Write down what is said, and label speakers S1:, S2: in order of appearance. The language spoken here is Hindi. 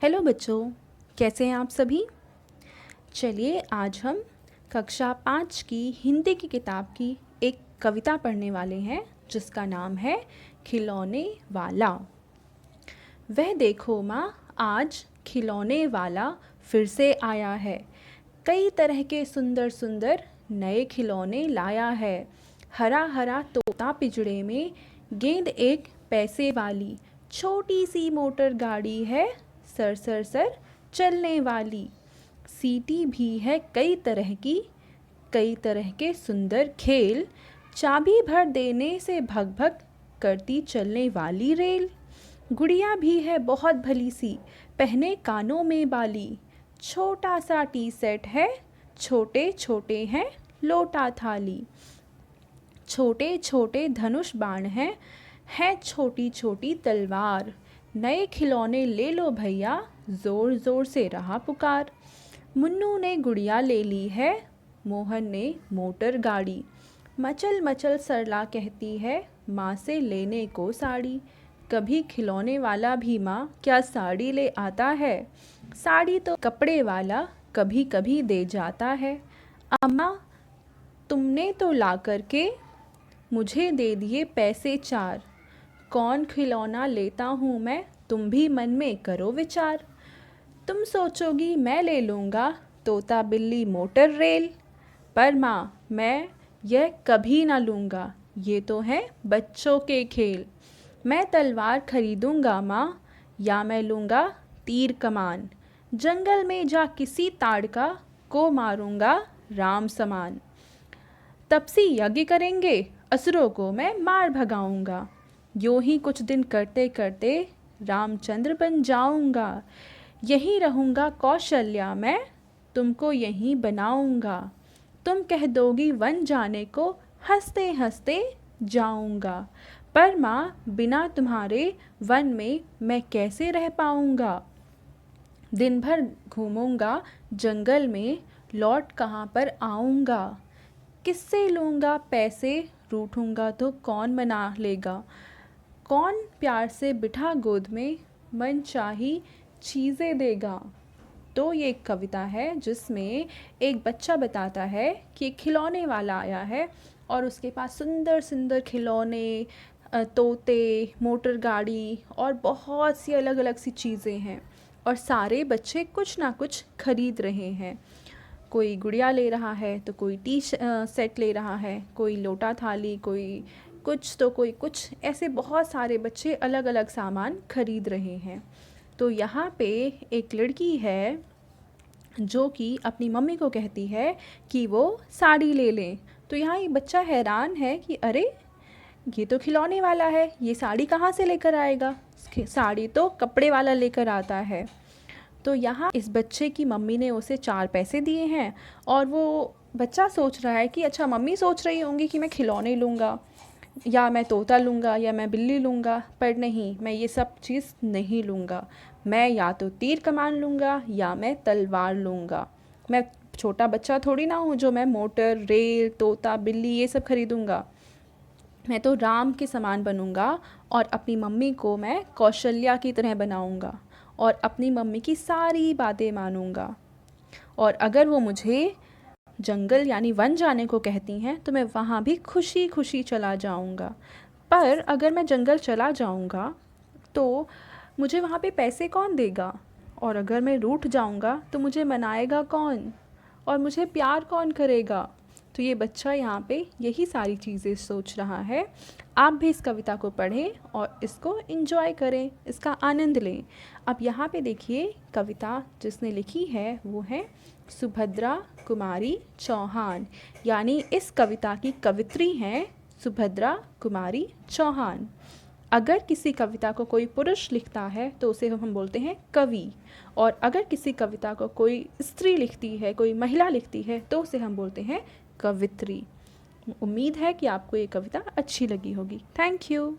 S1: हेलो बच्चों, कैसे हैं आप सभी। चलिए आज हम कक्षा 5 की हिंदी की किताब की एक कविता पढ़ने वाले हैं जिसका नाम है खिलौने वाला। वह देखो माँ, आज खिलौने वाला फिर से आया है। कई तरह के सुंदर सुंदर नए खिलौने लाया है। हरा हरा तोता पिंजड़े में, गेंद एक पैसे वाली, छोटी सी मोटर गाड़ी है, सर सर सर चलने वाली। सीटी भी है कई तरह की, कई तरह के सुंदर खेल, चाबी भर देने से भग भग करती चलने वाली रेल। गुड़िया भी है बहुत भली सी, पहने कानों में बाली, छोटा सा टी सेट है, छोटे छोटे हैं लोटा थाली। छोटे छोटे धनुष बाण हैं, है छोटी छोटी तलवार। नए खिलौने ले लो भैया, ज़ोर ज़ोर से रहा पुकार। मुन्नू ने गुड़िया ले ली है, मोहन ने मोटर गाड़ी। मचल मचल सरला कहती है, माँ से लेने को साड़ी। कभी खिलौने वाला भी माँ क्या साड़ी ले आता है। साड़ी तो कपड़े वाला कभी कभी दे जाता है। अम्मा तुमने तो ला करके मुझे दे दिए पैसे 4। कौन खिलौना लेता हूँ मैं, तुम भी मन में करो विचार। तुम सोचोगी मैं ले लूँगा तोता बिल्ली मोटर रेल, पर माँ मैं यह कभी ना लूँगा, ये तो है बच्चों के खेल। मैं तलवार खरीदूँगा माँ, या मैं लूँगा तीर कमान। जंगल में जा किसी ताड़का को मारूँगा राम समान। तपसी यज्ञ करेंगे, असुरों को मैं मार भगाऊंगा। यूं ही कुछ दिन करते करते रामचंद्र बन जाऊंगा। यहीं रहूंगा कौशल्या मैं, तुमको यहीं बनाऊंगा। तुम कह दोगी वन जाने को, हंसते हंसते जाऊंगा। पर माँ बिना तुम्हारे वन में मैं कैसे रह पाऊंगा। दिन भर घूमूंगा जंगल में, लौट कहाँ पर आऊंगा। किससे लूँगा पैसे, रूठूंगा तो कौन मना लेगा। कौन प्यार से बिठा गोद में, मन चाही चीज़ें देगा। तो ये एक कविता है जिसमें एक बच्चा बताता है कि एक खिलौने वाला आया है और उसके पास सुंदर सुंदर खिलौने, तोते, मोटर गाड़ी और बहुत सी अलग अलग सी चीज़ें हैं और सारे बच्चे कुछ ना कुछ खरीद रहे हैं। कोई गुड़िया ले रहा है तो कोई टी सेट ले रहा है, कोई लोटा थाली, कोई कुछ तो कोई कुछ, ऐसे बहुत सारे बच्चे अलग अलग सामान खरीद रहे हैं। तो यहाँ पे एक लड़की है जो कि अपनी मम्मी को कहती है कि वो साड़ी ले लें। तो यहाँ एक बच्चा हैरान है कि अरे ये तो खिलौने वाला है, ये साड़ी कहाँ से लेकर आएगा, साड़ी तो कपड़े वाला लेकर आता है। तो यहाँ इस बच्चे की मम्मी ने उसे 4 पैसे दिए हैं और वो बच्चा सोच रहा है कि अच्छा मम्मी सोच रही होंगी कि मैं खिलौने लूँगा या मैं तोता लूँगा या मैं बिल्ली लूँगा, पर नहीं, मैं ये सब चीज़ नहीं लूँगा। मैं या तो तीर कमान लूँगा या मैं तलवार लूँगा। मैं छोटा बच्चा थोड़ी ना हूँ जो मैं मोटर, रेल, तोता, बिल्ली ये सब खरीदूँगा। मैं तो राम के समान बनूँगा और अपनी मम्मी को मैं कौशल्या की तरह बनाऊँगा और अपनी मम्मी की सारी बातें मानूँगा। और अगर वो मुझे जंगल यानी वन जाने को कहती हैं तो मैं वहाँ भी खुशी खुशी चला जाऊँगा। पर अगर मैं जंगल चला जाऊँगा तो मुझे वहाँ पे पैसे कौन देगा, और अगर मैं रूठ जाऊँगा तो मुझे मनाएगा कौन और मुझे प्यार कौन करेगा। तो ये बच्चा यहाँ पे यही सारी चीज़ें सोच रहा है। आप भी इस कविता को पढ़ें और इसको एंजॉय करें, इसका आनंद लें। अब यहाँ पे देखिए कविता जिसने लिखी है वो है सुभद्रा कुमारी चौहान, यानी इस कविता की कवित्री हैं सुभद्रा कुमारी चौहान। अगर किसी कविता को कोई पुरुष लिखता है तो उसे हम बोलते हैं कवि, और अगर किसी कविता को कोई स्त्री लिखती है, कोई महिला लिखती है, तो उसे हम बोलते हैं कवित्री। उम्मीद है कि आपको ये कविता अच्छी लगी होगी। Thank you.